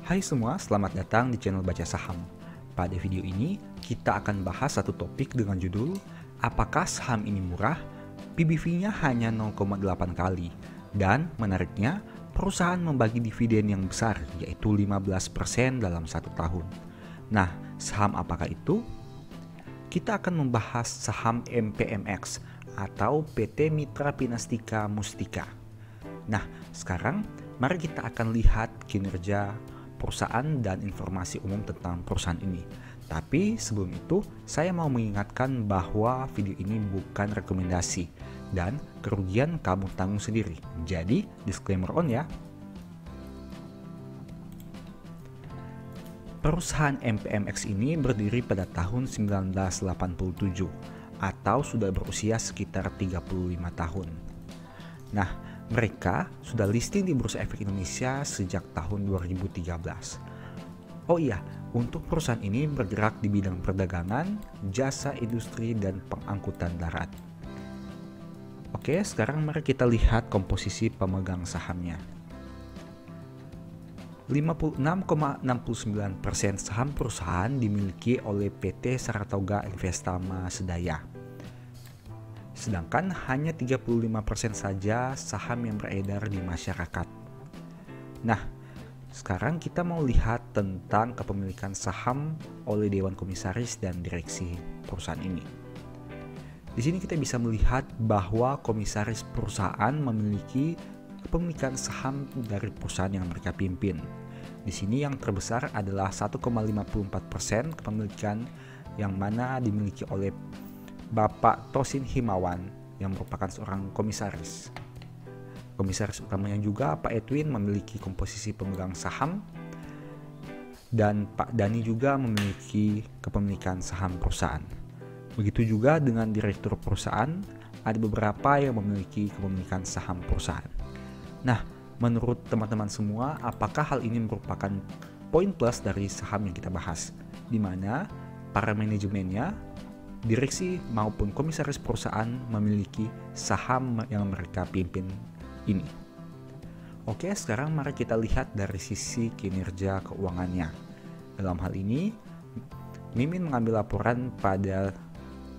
Hai semua, selamat datang di channel Baca Saham. Pada video ini, kita akan bahas satu topik dengan judul apakah saham ini murah? PBV-nya hanya 0,8 kali. Dan menariknya, perusahaan membagi dividen yang besar, yaitu 15% dalam satu tahun. Nah, saham apakah itu? Kita akan membahas saham MPMX atau PT Mitra Pinastika Mustika. Nah, sekarang mari kita akan lihat kinerja perusahaan dan informasi umum tentang perusahaan ini. Tapi sebelum itu, saya mau mengingatkan bahwa video ini bukan rekomendasi dan kerugian kamu tanggung sendiri. Jadi, disclaimer on ya. Perusahaan MPMX ini berdiri pada tahun 1987 atau sudah berusia sekitar 35 tahun. Nah, mereka sudah listing di Bursa Efek Indonesia sejak tahun 2013. Oh iya, untuk perusahaan ini bergerak di bidang perdagangan, jasa industri, dan pengangkutan darat. Oke, sekarang mari kita lihat komposisi pemegang sahamnya. 56,69% saham perusahaan dimiliki oleh PT Saratoga Investama Sedaya. Sedangkan hanya 35% saja saham yang beredar di masyarakat. Nah, sekarang kita mau lihat tentang kepemilikan saham oleh Dewan Komisaris dan Direksi perusahaan ini. Di sini kita bisa melihat bahwa komisaris perusahaan memiliki kepemilikan saham dari perusahaan yang mereka pimpin. Di sini yang terbesar adalah 1,54% kepemilikan yang mana dimiliki oleh Bapak Tosin Himawan yang merupakan seorang komisaris. Komisaris utamanya juga Pak Edwin memiliki komposisi pemegang saham dan Pak Dani juga memiliki kepemilikan saham perusahaan. Begitu juga dengan direktur perusahaan, ada beberapa yang memiliki kepemilikan saham perusahaan. Nah, menurut teman-teman semua, apakah hal ini merupakan poin plus dari saham yang kita bahas? Di mana para manajemennya, direksi maupun komisaris perusahaan memiliki saham yang mereka pimpin ini. Oke, sekarang mari kita lihat dari sisi kinerja keuangannya. Dalam hal ini, Mimin mengambil laporan pada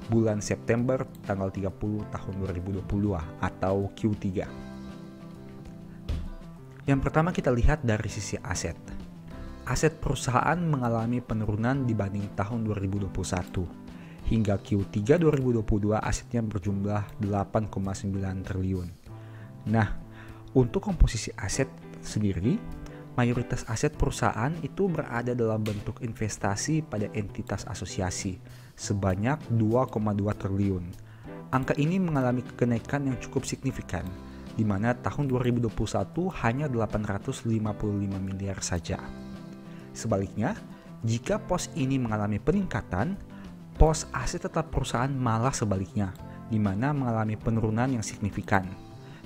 bulan September tanggal 30 tahun 2022 atau Q3. Yang pertama kita lihat dari sisi aset. Aset perusahaan mengalami penurunan dibanding tahun 2021. Hingga Q3 2022 asetnya berjumlah 8,9 triliun. Nah, untuk komposisi aset sendiri, mayoritas aset perusahaan itu berada dalam bentuk investasi pada entitas asosiasi sebanyak 2,2 triliun. Angka ini mengalami kenaikan yang cukup signifikan, di mana tahun 2021 hanya 855 miliar saja. Sebaliknya, jika pos ini mengalami peningkatan, pos aset tetap perusahaan malah sebaliknya, di mana mengalami penurunan yang signifikan.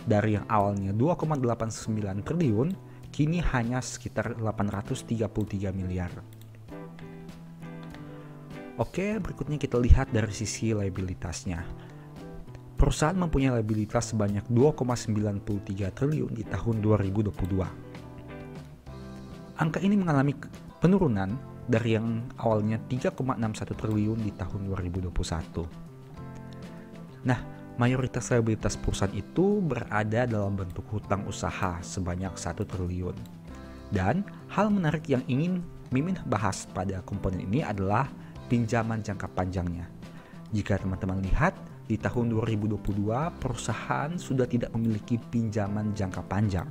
Dari yang awalnya 2,89 triliun, kini hanya sekitar 833 miliar. Oke, berikutnya kita lihat dari sisi liabilitasnya. Perusahaan mempunyai liabilitas sebanyak 2,93 triliun di tahun 2022. Angka ini mengalami penurunan dari yang awalnya 3,61 triliun di tahun 2021. Nah, mayoritas liabilitas perusahaan itu berada dalam bentuk hutang usaha sebanyak 1 triliun. Dan hal menarik yang ingin Mimin bahas pada komponen ini adalah pinjaman jangka panjangnya. Jika teman-teman lihat, di tahun 2022 perusahaan sudah tidak memiliki pinjaman jangka panjang,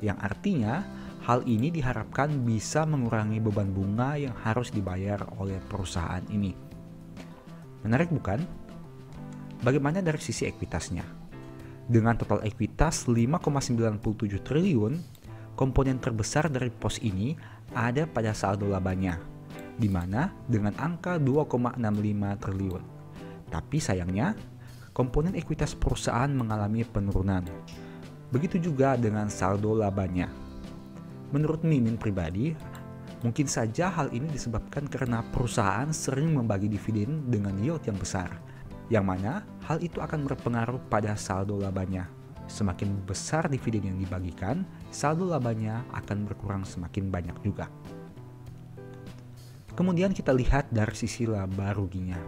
yang artinya hal ini diharapkan bisa mengurangi beban bunga yang harus dibayar oleh perusahaan ini. Menarik bukan? Bagaimana dari sisi ekuitasnya? Dengan total ekuitas 5,97 triliun, komponen terbesar dari pos ini ada pada saldo labanya, di mana dengan angka 2,65 triliun. Tapi sayangnya, komponen ekuitas perusahaan mengalami penurunan. Begitu juga dengan saldo labanya. Menurut Mimin pribadi, mungkin saja hal ini disebabkan karena perusahaan sering membagi dividen dengan yield yang besar, yang mana hal itu akan berpengaruh pada saldo labanya. Semakin besar dividen yang dibagikan, saldo labanya akan berkurang semakin banyak juga. Kemudian kita lihat dari sisi laba ruginya.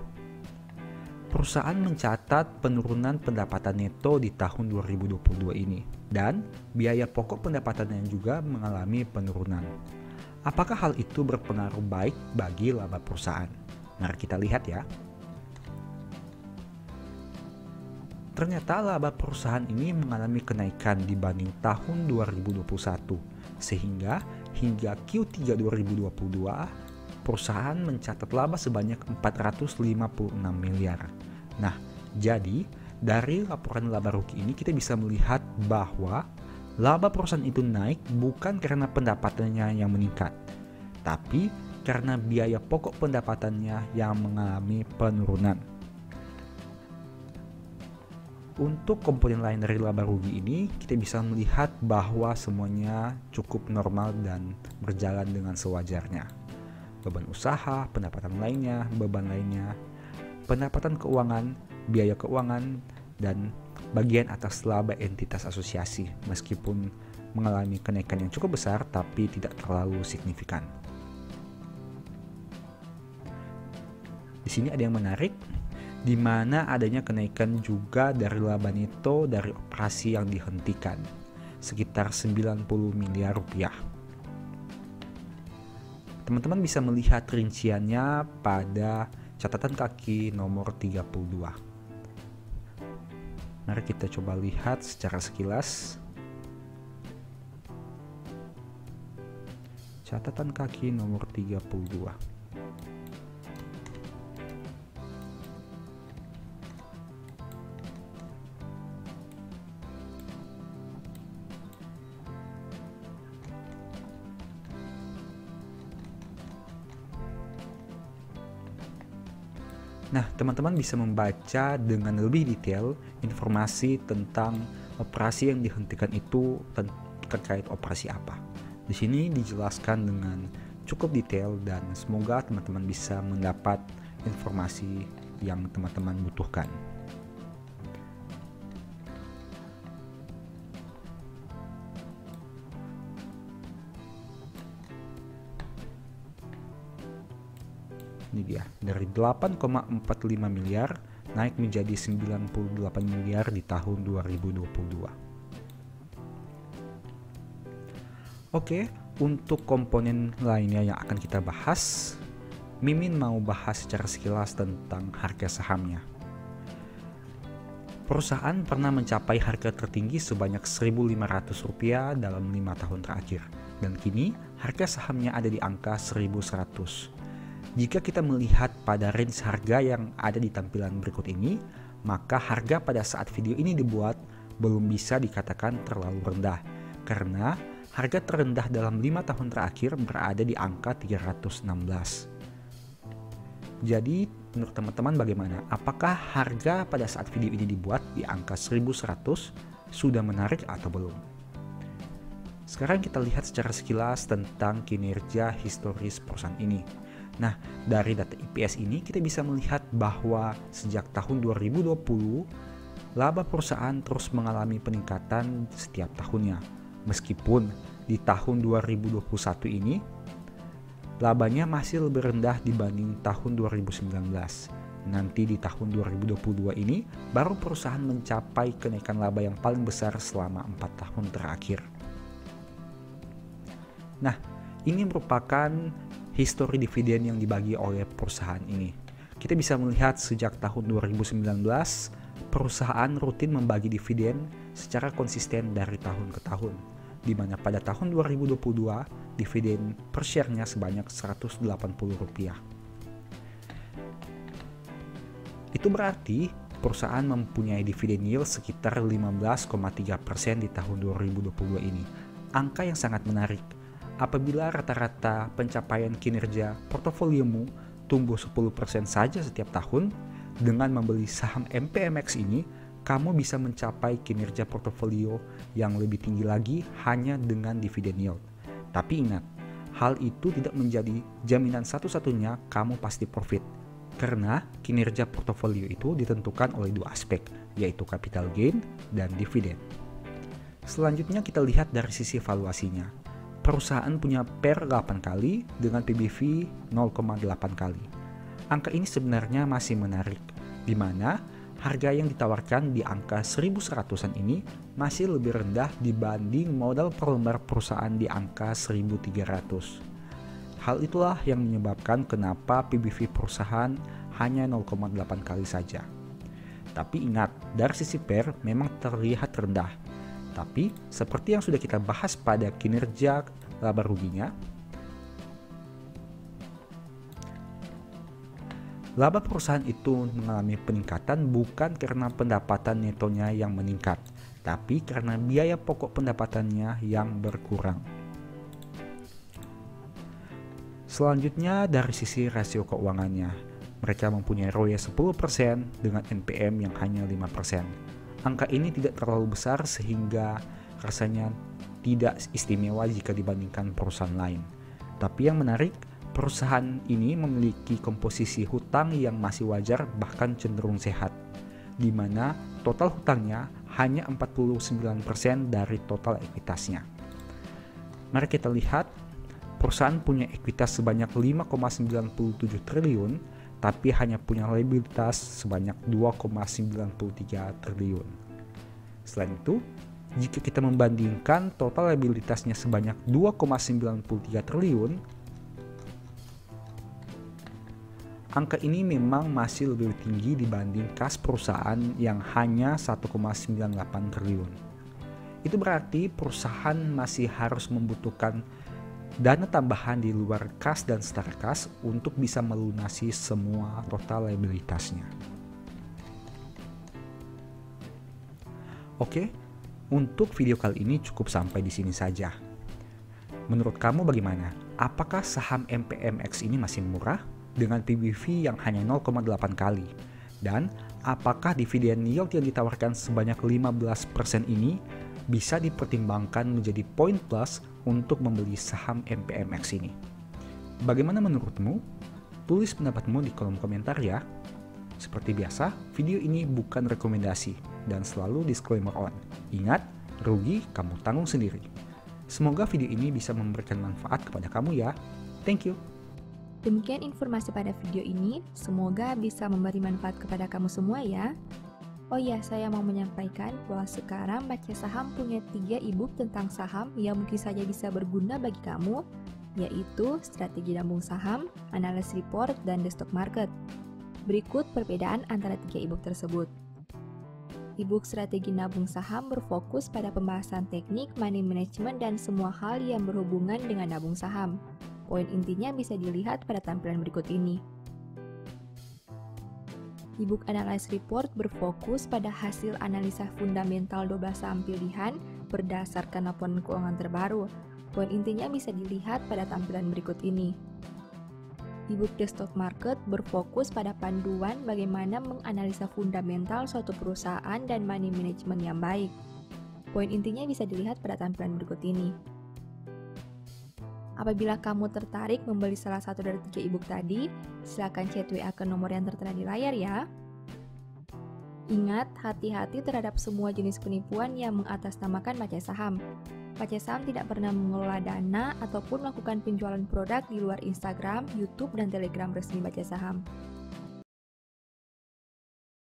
Perusahaan mencatat penurunan pendapatan neto di tahun 2022 ini, dan biaya pokok pendapatannya juga mengalami penurunan. Apakah hal itu berpengaruh baik bagi laba perusahaan? Mari kita lihat ya. Ternyata laba perusahaan ini mengalami kenaikan dibanding tahun 2021, sehingga hingga Q3 2022, perusahaan mencatat laba sebanyak 456 miliar. Nah, jadi dari laporan laba rugi ini kita bisa melihat bahwa laba perusahaan itu naik bukan karena pendapatannya yang meningkat, tapi karena biaya pokok pendapatannya yang mengalami penurunan. Untuk komponen lain dari laba rugi ini, kita bisa melihat bahwa semuanya cukup normal dan berjalan dengan sewajarnya. Beban usaha, pendapatan lainnya, beban lainnya, pendapatan keuangan, biaya keuangan, dan bagian atas laba entitas asosiasi, meskipun mengalami kenaikan yang cukup besar tapi tidak terlalu signifikan. Di sini ada yang menarik, di mana adanya kenaikan juga dari laba neto dari operasi yang dihentikan, sekitar 90 miliar rupiah. Teman-teman bisa melihat rinciannya pada catatan kaki nomor 32. Mari kita coba lihat secara sekilas. Catatan kaki nomor 32. Nah, teman-teman bisa membaca dengan lebih detail informasi tentang operasi yang dihentikan itu terkait operasi apa. Di sini dijelaskan dengan cukup detail dan semoga teman-teman bisa mendapat informasi yang teman-teman butuhkan. Ini dia, dari 8,45 miliar naik menjadi 98 miliar di tahun 2022. Oke, untuk komponen lainnya yang akan kita bahas, Mimin mau bahas secara sekilas tentang harga sahamnya. Perusahaan pernah mencapai harga tertinggi sebanyak Rp1.500 dalam 5 tahun terakhir, dan kini harga sahamnya ada di angka 1.100. Jika kita melihat pada range harga yang ada di tampilan berikut ini, maka harga pada saat video ini dibuat belum bisa dikatakan terlalu rendah, karena harga terendah dalam 5 tahun terakhir berada di angka 316. Jadi menurut teman-teman bagaimana? Apakah harga pada saat video ini dibuat di angka 1.100 sudah menarik atau belum? Sekarang kita lihat secara sekilas tentang kinerja historis perusahaan ini. Nah, dari data EPS ini kita bisa melihat bahwa sejak tahun 2020, laba perusahaan terus mengalami peningkatan setiap tahunnya. Meskipun di tahun 2021 ini, labanya masih lebih rendah dibanding tahun 2019. Nanti di tahun 2022 ini, baru perusahaan mencapai kenaikan laba yang paling besar selama 4 tahun terakhir. Nah, ini merupakan histori dividen yang dibagi oleh perusahaan ini. Kita bisa melihat sejak tahun 2019, perusahaan rutin membagi dividen secara konsisten dari tahun ke tahun, di mana pada tahun 2022, dividen per share-nya sebanyak Rp180. Itu berarti perusahaan mempunyai dividen yield sekitar 15,3% di tahun 2022 ini. Angka yang sangat menarik. Apabila rata-rata pencapaian kinerja portofoliomu tumbuh 10% saja setiap tahun, dengan membeli saham MPMX ini, kamu bisa mencapai kinerja portofolio yang lebih tinggi lagi hanya dengan dividen yield. Tapi ingat, hal itu tidak menjadi jaminan satu-satunya kamu pasti profit. Karena kinerja portofolio itu ditentukan oleh dua aspek, yaitu capital gain dan dividen. Selanjutnya kita lihat dari sisi valuasinya. Perusahaan punya PER 8 kali dengan PBV 0,8 kali. Angka ini sebenarnya masih menarik, di mana harga yang ditawarkan di angka 1100-an ini masih lebih rendah dibanding modal per lembar perusahaan di angka 1300. Hal itulah yang menyebabkan kenapa PBV perusahaan hanya 0,8 kali saja. Tapi ingat, dari sisi PER memang terlihat rendah. Tapi seperti yang sudah kita bahas pada kinerja laba ruginya, laba perusahaan itu mengalami peningkatan bukan karena pendapatan netonya yang meningkat, tapi karena biaya pokok pendapatannya yang berkurang. Selanjutnya dari sisi rasio keuangannya, mereka mempunyai ROE 10% dengan NPM yang hanya 5%. Angka ini tidak terlalu besar sehingga rasanya tidak istimewa jika dibandingkan perusahaan lain. Tapi yang menarik, perusahaan ini memiliki komposisi hutang yang masih wajar bahkan cenderung sehat, di mana total hutangnya hanya 49% dari total ekuitasnya. Mari kita lihat, perusahaan punya ekuitas sebanyak 5,97 triliun, tapi hanya punya liabilitas sebanyak 2,93 triliun. Selain itu, jika kita membandingkan total liabilitasnya sebanyak 2,93 triliun, angka ini memang masih lebih tinggi dibanding kas perusahaan yang hanya 1,98 triliun. Itu berarti perusahaan masih harus membutuhkan dana tambahan di luar kas dan setara kas untuk bisa melunasi semua total liabilitasnya. Oke, untuk video kali ini cukup sampai di sini saja. Menurut kamu bagaimana? Apakah saham MPMX ini masih murah dengan PBV yang hanya 0,8 kali? Dan apakah dividen yield yang ditawarkan sebanyak 15% ini bisa dipertimbangkan menjadi poin plus untuk membeli saham MPMX ini? Bagaimana menurutmu? Tulis pendapatmu di kolom komentar ya. Seperti biasa, video ini bukan rekomendasi dan selalu disclaimer on. Ingat, rugi kamu tanggung sendiri. Semoga video ini bisa memberikan manfaat kepada kamu ya. Thank you. Demikian informasi pada video ini, semoga bisa memberi manfaat kepada kamu semua ya. Oh ya, saya mau menyampaikan bahwa sekarang Baca Saham punya 3 e-book tentang saham yang mungkin saja bisa berguna bagi kamu, yaitu Strategi Nabung Saham, Analysis Report, dan The Stock Market. Berikut perbedaan antara 3 e-book tersebut. E-book Strategi Nabung Saham berfokus pada pembahasan teknik, money management, dan semua hal yang berhubungan dengan nabung saham. Poin intinya bisa dilihat pada tampilan berikut ini. E-book Analysis Report berfokus pada hasil analisa fundamental 12 saham pilihan berdasarkan laporan keuangan terbaru. Poin intinya bisa dilihat pada tampilan berikut ini. E-book The Stock Market berfokus pada panduan bagaimana menganalisa fundamental suatu perusahaan dan money management yang baik. Poin intinya bisa dilihat pada tampilan berikut ini. Apabila kamu tertarik membeli salah satu dari 3 e-book tadi, silakan chat WA ke nomor yang tertera di layar ya. Ingat, hati-hati terhadap semua jenis penipuan yang mengatasnamakan Baca Saham. Baca Saham tidak pernah mengelola dana ataupun melakukan penjualan produk di luar Instagram, YouTube, dan Telegram resmi Baca Saham.